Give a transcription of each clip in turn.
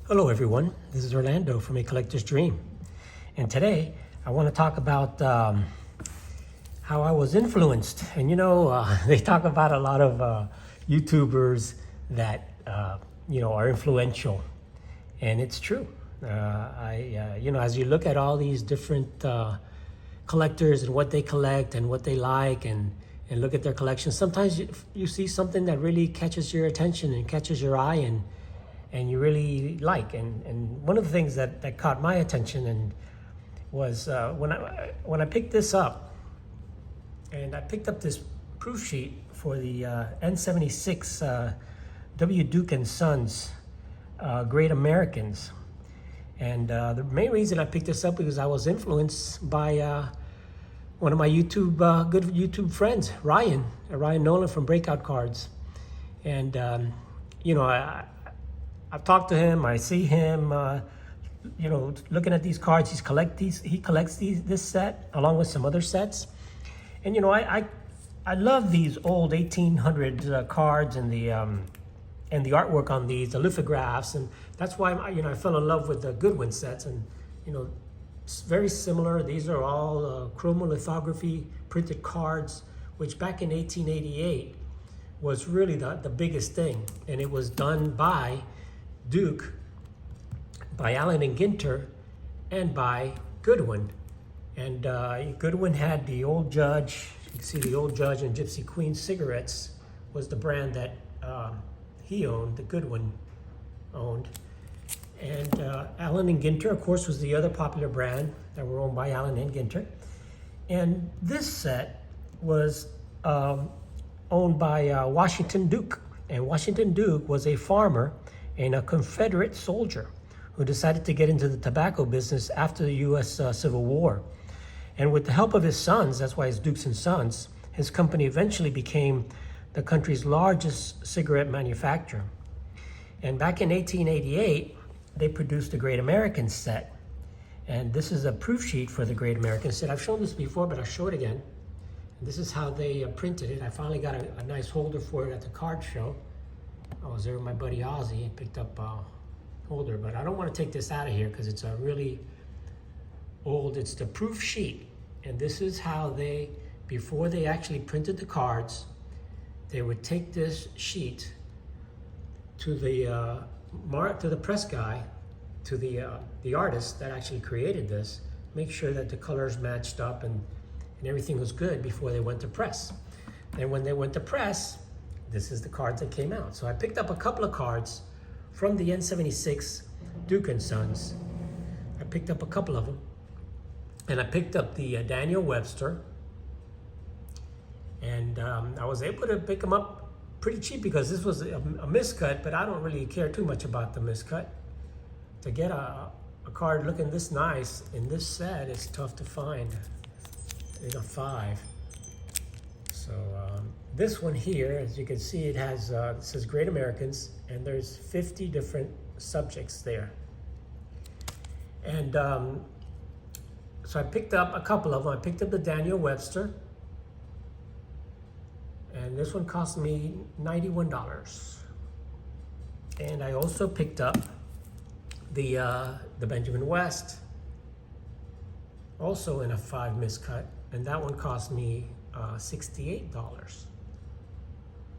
Hello everyone, this is Orlando from A Collector's Dream. And today I want to talk about how I was influenced. And they talk about a lot of YouTubers that are influential. And it's true. As you look at all these different collectors and what they collect and what they like and look at their collections, sometimes you see something that really catches your attention and catches your eye and you really like. And one of the things that caught my attention and was when I picked this up, and I picked up this proof sheet for the N76 W. Duke and Sons Great Americans. And the main reason I picked this up because I was influenced by one of my good YouTube friends, Ryan Nolan from Breakout Cards. And I've talked to him. I see him, looking at these cards. He collects this set along with some other sets. And I love these old 1800 cards and the artwork on these, the lithographs, and that's why I fell in love with the Goodwin sets. And it's very similar. These are all chromolithography printed cards, which back in 1888 was really the biggest thing, and it was done by Duke, by Allen and Ginter, and by Goodwin. And Goodwin had the Old Judge. You can see the Old Judge and Gypsy Queen cigarettes was the brand that he owned, the Goodwin owned. And Allen and Ginter, of course, was the other popular brand that were owned by Allen and Ginter. And this set was owned by Washington Duke. And Washington Duke was a farmer and a Confederate soldier who decided to get into the tobacco business after the U.S. Civil War. And with the help of his sons, that's why it's Dukes and Sons, his company eventually became the country's largest cigarette manufacturer. And back in 1888, they produced the Great Americans set. And this is a proof sheet for the Great Americans set. I've shown this before, but I'll show it again. And this is how they printed it. I finally got a nice holder for it at the card show. I was there with my buddy Ozzy and picked up a holder, but I don't want to take this out of here because it's a really old, it's the proof sheet. And this is how before they actually printed the cards, they would take this sheet to the press guy, to the artist that actually created this, make sure that the colors matched up and everything was good before they went to press. And when they went to press, this is the cards that came out. So I picked up a couple of cards from the N76 Duke and Sons. I picked up a couple of them. And I picked up the Daniel Webster. And I was able to pick them up pretty cheap because this was a miscut, but I don't really care too much about the miscut. To get a card looking this nice in this set is tough to find. In a 5. So this one here, as you can see, it has it says Great Americans, and there's 50 different subjects there. And so I picked up a couple of them. I picked up the Daniel Webster, and this one cost me $91. And I also picked up the Benjamin West, also in a 5 miscut, and that one cost me $68.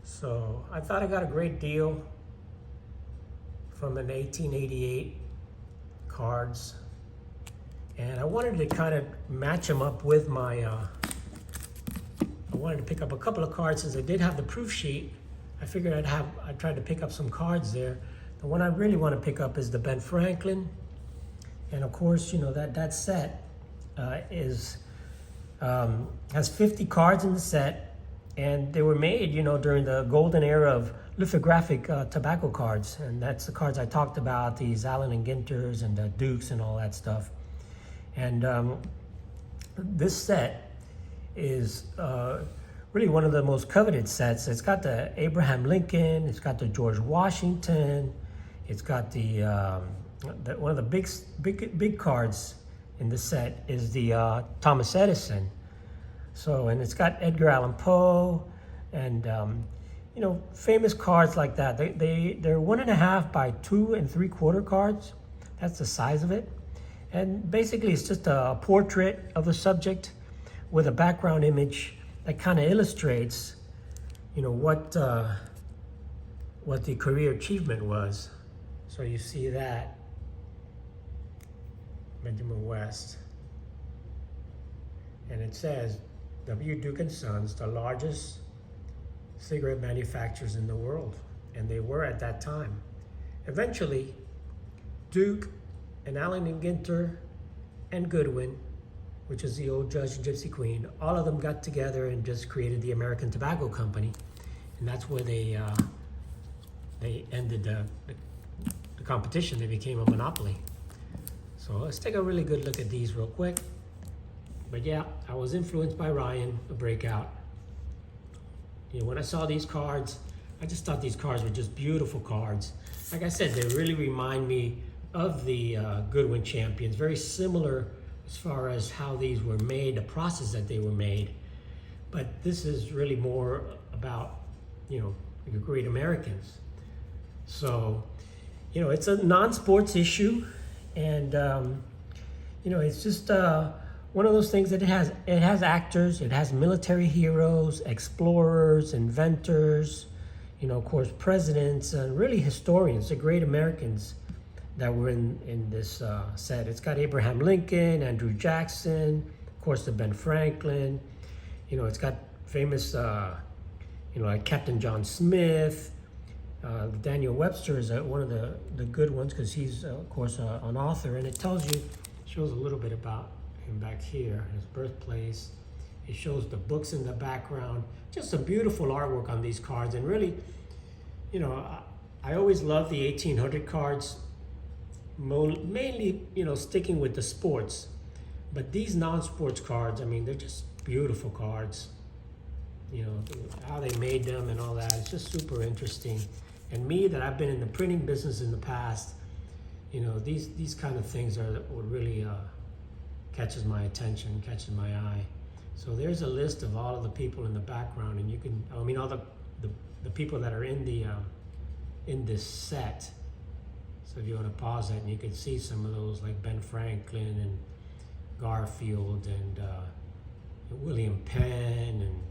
So I thought I got a great deal from an 1888 cards, and I wanted to kind of match them up with my I wanted to pick up a couple of cards since I did have the proof sheet. I figured I'd try to pick up some cards there. The one I really want to pick up is the Ben Franklin, and of course that set has 50 cards in the set, and they were made during the golden era of lithographic tobacco cards, and that's the cards I talked about, these Allen and Ginters and the Dukes and all that stuff. And this set is really one of the most coveted sets. It's got the Abraham Lincoln, it's got the George Washington, it's got the one of the big cards in the set is the Thomas Edison. So, and it's got Edgar Allan Poe, and you know, famous cards like that. They're 1.5 by 2 3/4 cards. That's the size of it. And basically it's just a portrait of a subject with a background image that kind of illustrates, you know, what the career achievement was. So you see that, Benjamin West. And it says, W. Duke & Sons, the largest cigarette manufacturers in the world. And they were at that time. Eventually, Duke and Allen and Ginter and Goodwin, which is the old Judge and Gypsy Queen, all of them got together and just created the American Tobacco Company. And that's where they ended the competition. They became a monopoly. So let's take a really good look at these real quick. But yeah, I was influenced by Ryan, the Breakout. You know, when I saw these cards, I just thought these cards were just beautiful cards. Like I said, they really remind me of the Goodwin Champions. Very similar as far as how these were made, the process that they were made. But this is really more about, you know, the Great Americans. So, you know, it's a non-sports issue, and you know, it's just one of those things that it has actors, it has military heroes, explorers, inventors, you know, of course, presidents, and really historians, the Great Americans that were in this set. It's got Abraham Lincoln, Andrew Jackson, of course, the Ben Franklin. You know, it's got famous, you know, like Captain John Smith. Daniel Webster is one of the good ones because he's, of course, an author, and it tells you, shows a little bit about him back here, his birthplace. It shows the books in the background. Just a beautiful artwork on these cards, and really, you know, I always love the 1800 cards, mainly, you know, sticking with the sports. But these non-sports cards, I mean, they're just beautiful cards. You know, how they made them and all that, it's just super interesting. And me, that I've been in the printing business in the past, you know, these kind of things are what really catches my attention, catches my eye. So there's a list of all of the people in the background, and you can, I mean, all the people that are in the in this set. So if you want to pause it, and you can see some of those, like Ben Franklin and Garfield and William Penn, and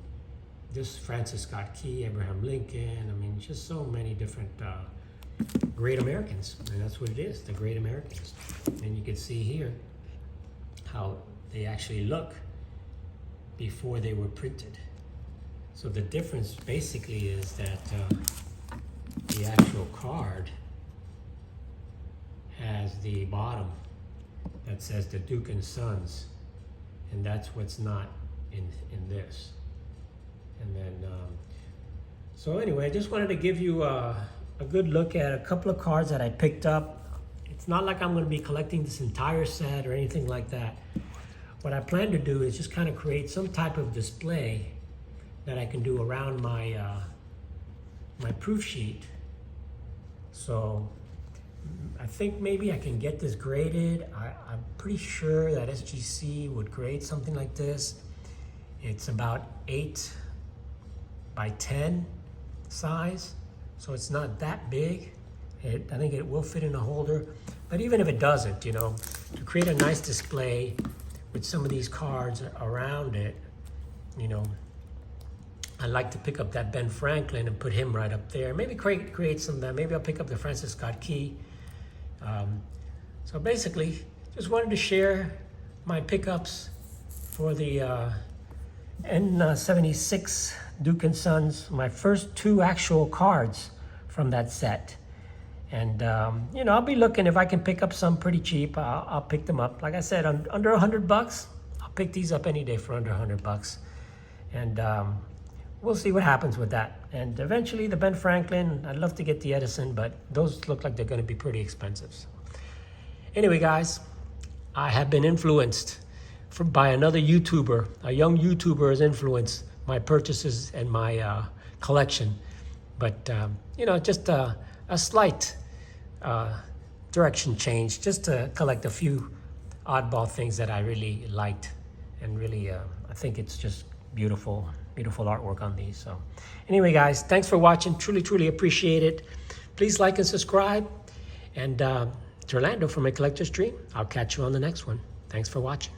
this Francis Scott Key, Abraham Lincoln. I mean, just so many different Great Americans, and that's what it is, the Great Americans. And you can see here how they actually look before they were printed. So the difference basically is that the actual card has the bottom that says the Duke and Sons, and that's what's not in this. And then, so anyway, I just wanted to give you a good look at a couple of cards that I picked up. It's not like I'm going to be collecting this entire set or anything like that. What I plan to do is just kind of create some type of display that I can do around my my proof sheet. So I think maybe I can get this graded. I'm pretty sure that SGC would grade something like this. It's about 8 by 10 size, so it's not that big. I think it will fit in a holder, but even if it doesn't, you know, to create a nice display with some of these cards around it, you know, I like to pick up that Ben Franklin and put him right up there. Maybe create some of that. Maybe I'll pick up the Francis Scott Key. So basically, just wanted to share my pickups for the N76 Duke & Sons, my first 2 actual cards from that set. And, you know, I'll be looking if I can pick up some pretty cheap. I'll pick them up. Like I said, under $100, I'll pick these up any day for under $100. And we'll see what happens with that. And eventually the Ben Franklin, I'd love to get the Edison, but those look like they're going to be pretty expensive. So. Anyway, guys, I have been influenced by another YouTuber. A young YouTuber has influenced my purchases and my collection. But, you know, just a slight direction change, just to collect a few oddball things that I really liked. And really, I think it's just beautiful. beautiful artwork on these. So anyway, guys, thanks for watching. Truly appreciate it. Please like and subscribe. And to Orlando for my collector's dream. I'll catch you on the next one. Thanks for watching.